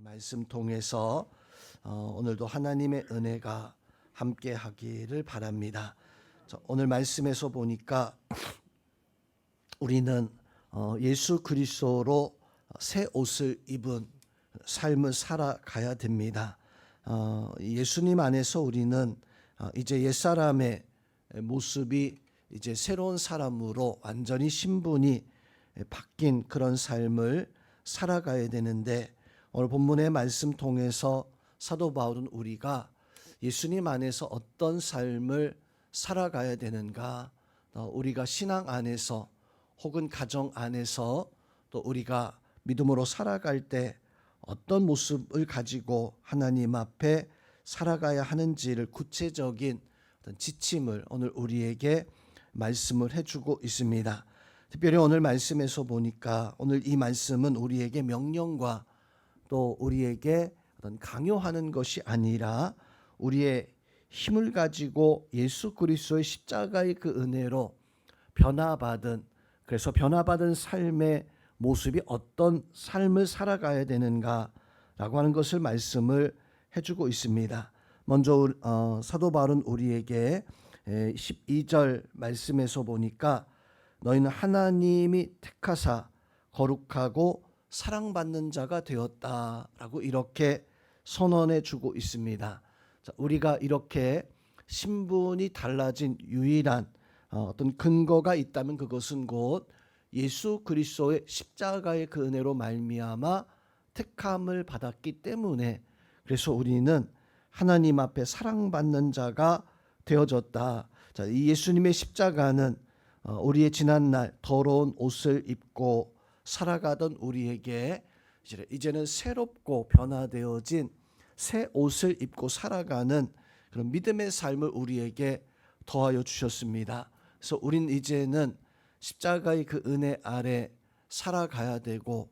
말씀 통해서 오늘도 하나님의 은혜가 함께 하기를 바랍니다. 오늘 말씀에서 보니까 우리는 예수 그리스도로 새 옷을 입은 삶을 살아가야 됩니다. 예수님 안에서 우리는 이제 옛사람의 모습이 이제 새로운 사람으로 완전히 신분이 바뀐 그런 삶을 살아가야 되는데, 오늘 본문의 말씀 통해서 사도 바울은 우리가 예수님 안에서 어떤 삶을 살아가야 되는가, 우리가 신앙 안에서 혹은 가정 안에서 또 우리가 믿음으로 살아갈 때 어떤 모습을 가지고 하나님 앞에 살아가야 하는지를 구체적인 어떤 지침을 오늘 우리에게 말씀을 해주고 있습니다. 특별히 오늘 말씀에서 보니까 오늘 이 말씀은 우리에게 명령과 또 우리에게 어떤 강요하는 것이 아니라 우리의 힘을 가지고 예수 그리스도의 십자가의 그 은혜로 변화받은, 그래서 변화받은 삶의 모습이 어떤 삶을 살아가야 되는가라고 하는 것을 말씀을 해주고 있습니다. 먼저 사도 바울은 우리에게 12절 말씀에서 보니까 너희는 하나님이 택하사 거룩하고 사랑받는 자가 되었다라고 이렇게 선언해 주고 있습니다. 우리가 이렇게 신분이 달라진 유일한 어떤 근거가 있다면 그것은 곧 예수 그리스도의 십자가의 그 은혜로 말미암아 택함을 받았기 때문에, 그래서 우리는 하나님 앞에 사랑받는 자가 되어졌다. 이 예수님의 십자가는 우리의 지난날 더러운 옷을 입고 살아가던 우리에게 이제는 새롭고 변화되어진 새 옷을 입고 살아가는 그런 믿음의 삶을 우리에게 더하여 주셨습니다. 그래서 우린 이제는 십자가의 그 은혜 아래 살아가야 되고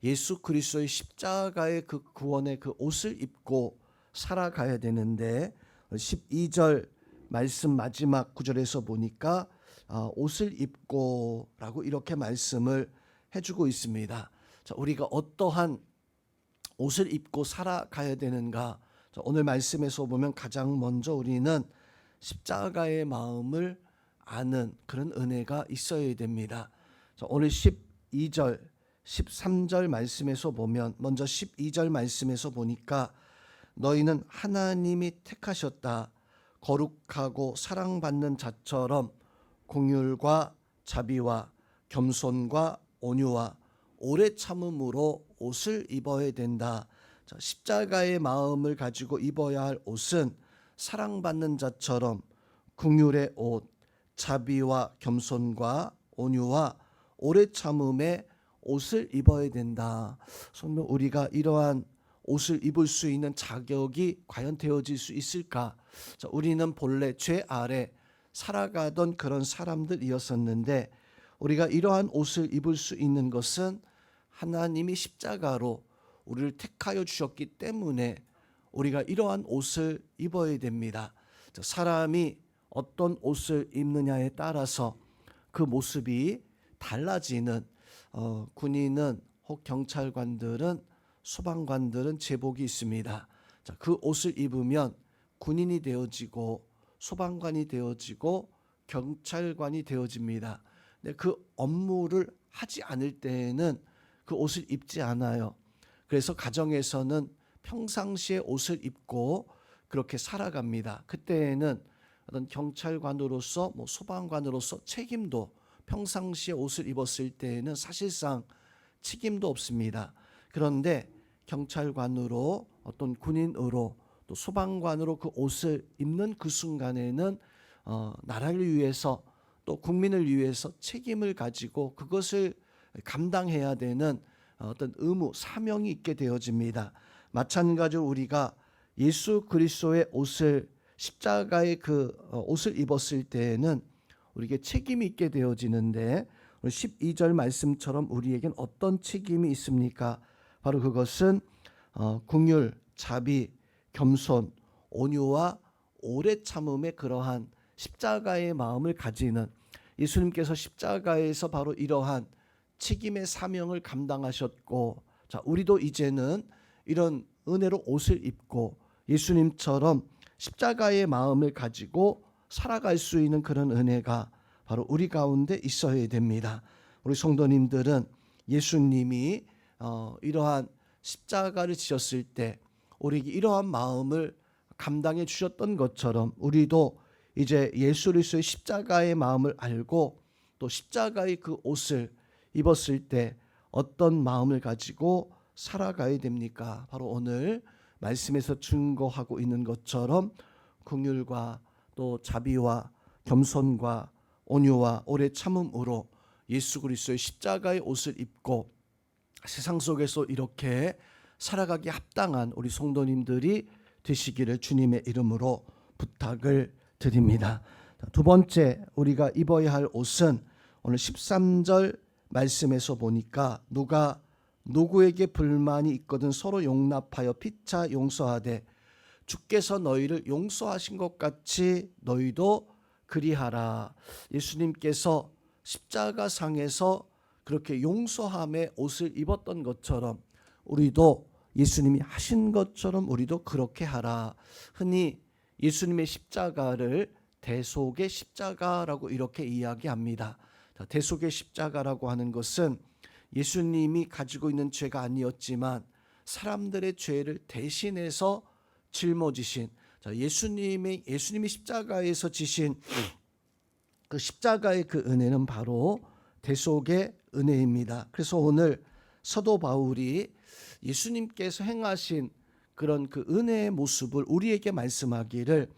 예수 그리스도의 십자가의 그 구원의 그 옷을 입고 살아가야 되는데, 12절 말씀 마지막 구절에서 보니까 옷을 입고라고 이렇게 말씀을 해주고 있습니다. 우리가 어떠한 옷을 입고 살아가야 되는가? 오늘 말씀에서 보면 가장 먼저 우리는 십자가의 마음을 아는 그런 은혜가 있어야 됩니다. 오늘 12절, 13절 말씀에서 보면, 먼저 12절 말씀에서 보니까 너희는 하나님이 택하셨다. 거룩하고 사랑받는 자처럼 긍휼과 자비와 겸손과 온유와 오래 참음으로 옷을 입어야 된다. 십자가의 마음을 가지고 입어야 할 옷은 사랑받는 자처럼 긍휼의 옷, 자비와 겸손과 온유와 오래 참음의 옷을 입어야 된다. 그러면 우리가 이러한 옷을 입을 수 있는 자격이 과연 되어질 수 있을까? 우리는 본래 죄 아래 살아가던 그런 사람들이었었는데, 우리가 이러한 옷을 입을 수 있는 것은 하나님이 십자가로 우리를 택하여 주셨기 때문에 우리가 이러한 옷을 입어야 됩니다. 사람이 어떤 옷을 입느냐에 따라서 그 모습이 달라지는, 군인은 혹 경찰관들은, 소방관들은 제복이 있습니다. 그 옷을 입으면 군인이 되어지고 소방관이 되어지고 경찰관이 되어집니다. 근데 그 업무를 하지 않을 때에는 그 옷을 입지 않아요. 그래서 가정에서는 평상시에 옷을 입고 그렇게 살아갑니다. 그때에는 어떤 경찰관으로서 소방관으로서 책임도, 평상시에 옷을 입었을 때에는 사실상 책임도 없습니다. 그런데 경찰관으로, 어떤 군인으로, 또 소방관으로 그 옷을 입는 그 순간에는 나라를 위해서 또 국민을 위해서 책임을 가지고 그것을 감당해야 되는 어떤 의무, 사명이 있게 되어집니다. 마찬가지로 우리가 예수 그리스도의 옷을, 십자가의 그 옷을 입었을 때에는 우리에게 책임이 있게 되어지는데, 12절 말씀처럼 우리에겐 어떤 책임이 있습니까? 바로 그것은 긍휼, 자비, 겸손, 온유와 오래 참음의 그러한 십자가의 마음을 가지는, 예수님께서 십자가에서 바로 이러한 책임의 사명을 감당하셨고, 우리도 이제는 이런 은혜로 옷을 입고 예수님처럼 십자가의 마음을 가지고 살아갈 수 있는 그런 은혜가 바로 우리 가운데 있어야 됩니다. 우리 성도님들은 예수님이 이러한 십자가를 지셨을 때 우리에게 이러한 마음을 감당해 주셨던 것처럼 우리도 이제 예수 그리스도의 십자가의 마음을 알고 또 십자가의 그 옷을 입었을 때 어떤 마음을 가지고 살아가야 됩니까? 바로 오늘 말씀에서 증거하고 있는 것처럼 긍휼과 또 자비와 겸손과 온유와 오래 참음으로 예수 그리스도의 십자가의 옷을 입고 세상 속에서 이렇게 살아가기 합당한 우리 성도님들이 되시기를 주님의 이름으로 부탁을 드립니다. 두 번째 우리가 입어야 할 옷은 오늘 13절 말씀에서 보니까 누가 누구에게 불만이 있거든 서로 용납하여 피차 용서하되 주께서 너희를 용서하신 것 같이 너희도 그리하라. 예수님께서 십자가상에서 그렇게 용서함의 옷을 입었던 것처럼 우리도 예수님이 하신 것처럼 우리도 그렇게 하라. 흔히 예수님의 십자가를 대속의 십자가라고 이렇게 이야기합니다. 대속의 십자가라고 하는 것은 예수님이 가지고 있는 죄가 아니었지만 사람들의 죄를 대신해서 짊어지신 예수님이 십자가에서 지신 그 십자가의 그 은혜는 바로 대속의 은혜입니다. 그래서 오늘 사도 바울이 예수님께서 행하신 그런 그 은혜의 모습을 우리에게 말씀하기를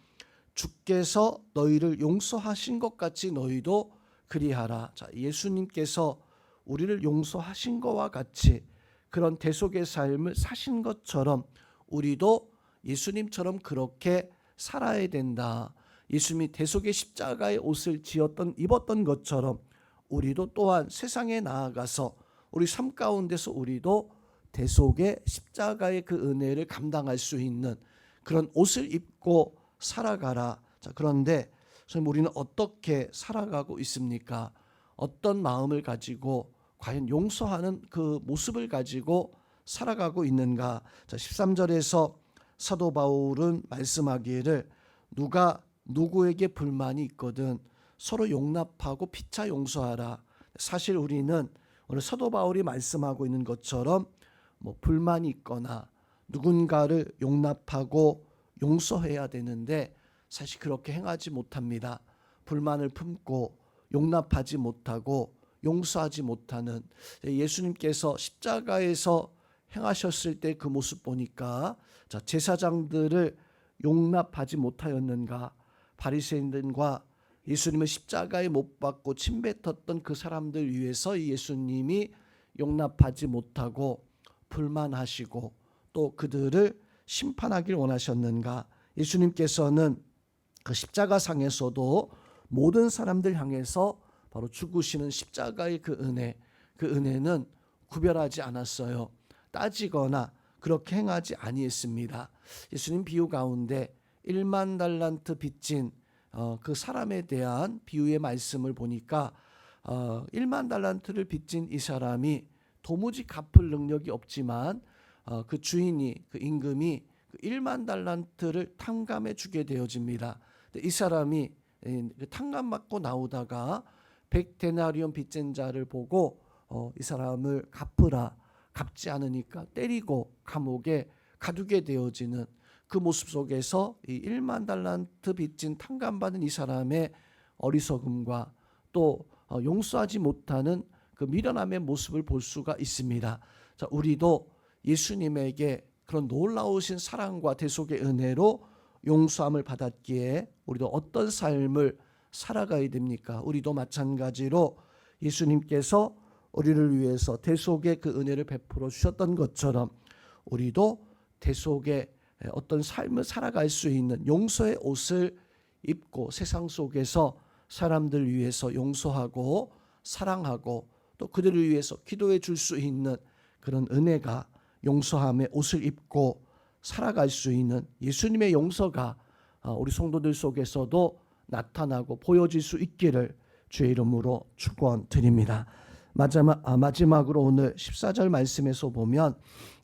주께서 너희를 용서하신 것 같이 너희도 그리하라. 예수님께서 우리를 용서하신 것과 같이 그런 대속의 삶을 사신 것처럼 우리도 예수님처럼 그렇게 살아야 된다. 예수님이 대속의 십자가의 옷을 입었던 것처럼 우리도 또한 세상에 나아가서 우리 삶 가운데서 우리도 대속의 십자가의 그 은혜를 감당할 수 있는 그런 옷을 입고 살아가라. 그런데 우리는 어떻게 살아가고 있습니까? 어떤 마음을 가지고 과연 용서하는 그 모습을 가지고 살아가고 있는가? 13절에서 사도 바울은 말씀하기를 누가 누구에게 불만이 있거든 서로 용납하고 피차 용서하라. 사실 우리는 오늘 사도 바울이 말씀하고 있는 것처럼 불만이 있거나 누군가를 용납하고 용서해야 되는데 사실 그렇게 행하지 못합니다. 불만을 품고 용납하지 못하고 용서하지 못하는 예수님께서 십자가에서 행하셨을 때 그 모습 보니까 제사장들을 용납하지 못하였는가? 바리새인들과 예수님을 십자가에 못 박고 침뱉었던 그 사람들 위해서 예수님이 용납하지 못하고 불만하시고 또 그들을 심판하길 원하셨는가? 예수님께서는 그 십자가상에서도 모든 사람들 향해서 바로 죽으시는 십자가의 그 은혜는 구별하지 않았어요. 따지거나 그렇게 행하지 아니했습니다. 예수님 비유 가운데 1만 달란트 빚진 그 사람에 대한 비유의 말씀을 보니까 1만 달란트를 빚진 이 사람이 도무지 갚을 능력이 없지만 그 주인이 그 임금이 그 1만 달란트를 탕감해 주게 되어집니다. 이 사람이 탕감 받고 나오다가 100데나리온 빚진 자를 보고 이 사람을 갚으라. 갚지 않으니까 때리고 감옥에 가두게 되어지는 그 모습 속에서 이 1만 달란트 빚진 탕감받은 이 사람의 어리석음과 또 용서하지 못하는 그 미련함의 모습을 볼 수가 있습니다. 우리도 예수님에게 그런 놀라우신 사랑과 대속의 은혜로 용서함을 받았기에 우리도 어떤 삶을 살아가야 됩니까? 우리도 마찬가지로 예수님께서 우리를 위해서 대속의 그 은혜를 베풀어 주셨던 것처럼 우리도 대속의 어떤 삶을 살아갈 수 있는 용서의 옷을 입고 세상 속에서 사람들 위해서 용서하고 사랑하고 또 그들을 위해서 기도해 줄 수 있는 그런 은혜가 용서함의 옷을 입고 살아갈 수 있는 예수님의 용서가 우리 성도들 속에서도 나타나고 보여질 수 있기를 주의 이름으로 축원드립니다. 마지막으로 오늘 14절 말씀에서 보면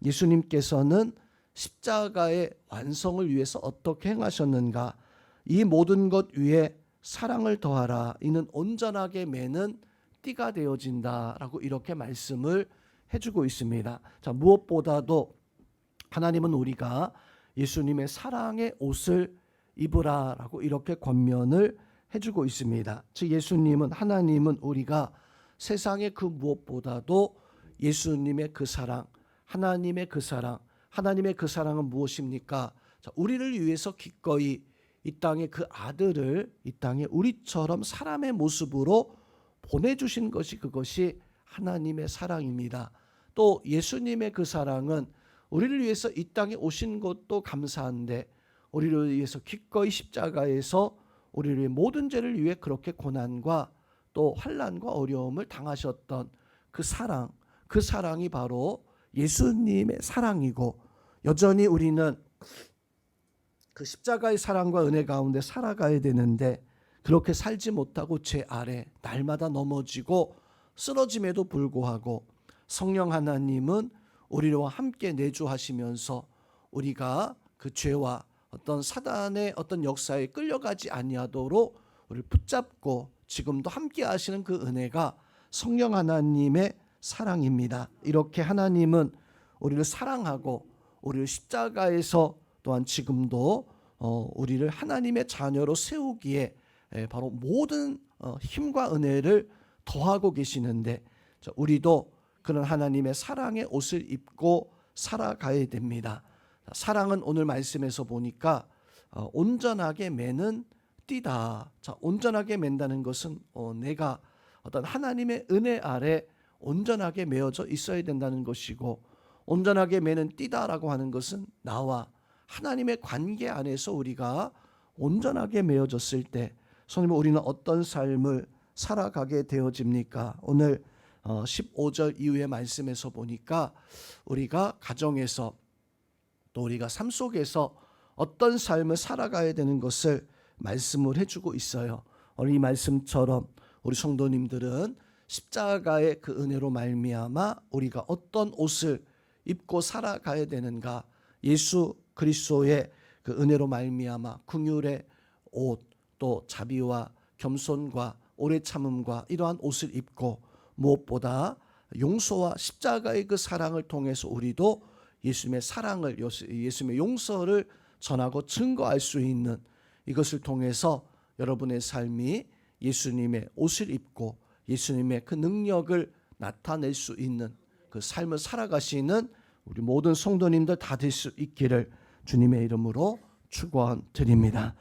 예수님께서는 십자가의 완성을 위해서 어떻게 행하셨는가, 이 모든 것 위에 사랑을 더하라, 이는 온전하게 매는 띠가 되어진다라고 이렇게 말씀을 해주고 있습니다. 자, 무엇보다도 하나님은 우리가 예수님의 사랑의 옷을 입으라라고 이렇게 권면을 해주고 있습니다. 즉 예수님은, 하나님은 우리가 세상의 그 무엇보다도 예수님의 그 사랑, 하나님의 그 사랑은 무엇입니까? 자, 우리를 위해서 기꺼이 이 땅에 그 아들을 이 땅에 우리처럼 사람의 모습으로 보내주신 것이, 그것이 하나님의 사랑입니다. 또 예수님의 그 사랑은 우리를 위해서 이 땅에 오신 것도 감사한데, 우리를 위해서 기꺼이 십자가에서 우리를 위해 모든 죄를 위해 그렇게 고난과 또 환난과 어려움을 당하셨던 그 사랑이 바로 예수님의 사랑이고, 여전히 우리는 그 십자가의 사랑과 은혜 가운데 살아가야 되는데 그렇게 살지 못하고 죄 아래 날마다 넘어지고 쓰러짐에도 불구하고 성령 하나님은 우리와 함께 내주하시면서 우리가 그 죄와 어떤 사단의 어떤 역사에 끌려가지 아니하도록 우리를 붙잡고 지금도 함께 하시는 그 은혜가 성령 하나님의 사랑입니다. 이렇게 하나님은 우리를 사랑하고 우리를 십자가에서 또한 지금도 우리를 하나님의 자녀로 세우기에 바로 모든 힘과 은혜를 더하고 계시는데, 우리도 그런 하나님의 사랑의 옷을 입고 살아가야 됩니다. 사랑은 오늘 말씀에서 보니까 온전하게 매는 띠다. 자, 온전하게 맨다는 것은 내가 어떤 하나님의 은혜 아래 온전하게 매어져 있어야 된다는 것이고, 온전하게 매는 띠다라고 하는 것은 나와 하나님의 관계 안에서 우리가 온전하게 매어졌을 때 성도님, 우리는 어떤 삶을 살아가게 되어집니까? 오늘 15절 이후의 말씀에서 보니까 우리가 가정에서 또 우리가 삶 속에서 어떤 삶을 살아가야 되는 것을 말씀을 해주고 있어요. 오늘 이 말씀처럼 우리 성도님들은 십자가의 그 은혜로 말미암아 우리가 어떤 옷을 입고 살아가야 되는가, 예수 그리스도의 그 은혜로 말미암아 긍휼의 옷, 또 자비와 겸손과 오래 참음과 이러한 옷을 입고, 무엇보다 용서와 십자가의 그 사랑을 통해서 우리도 예수님의 사랑을, 예수님의 용서를 전하고 증거할 수 있는, 이것을 통해서 여러분의 삶이 예수님의 옷을 입고 예수님의 그 능력을 나타낼 수 있는 그 삶을 살아가시는 우리 모든 성도님들 다 될 수 있기를 주님의 이름으로 축원드립니다.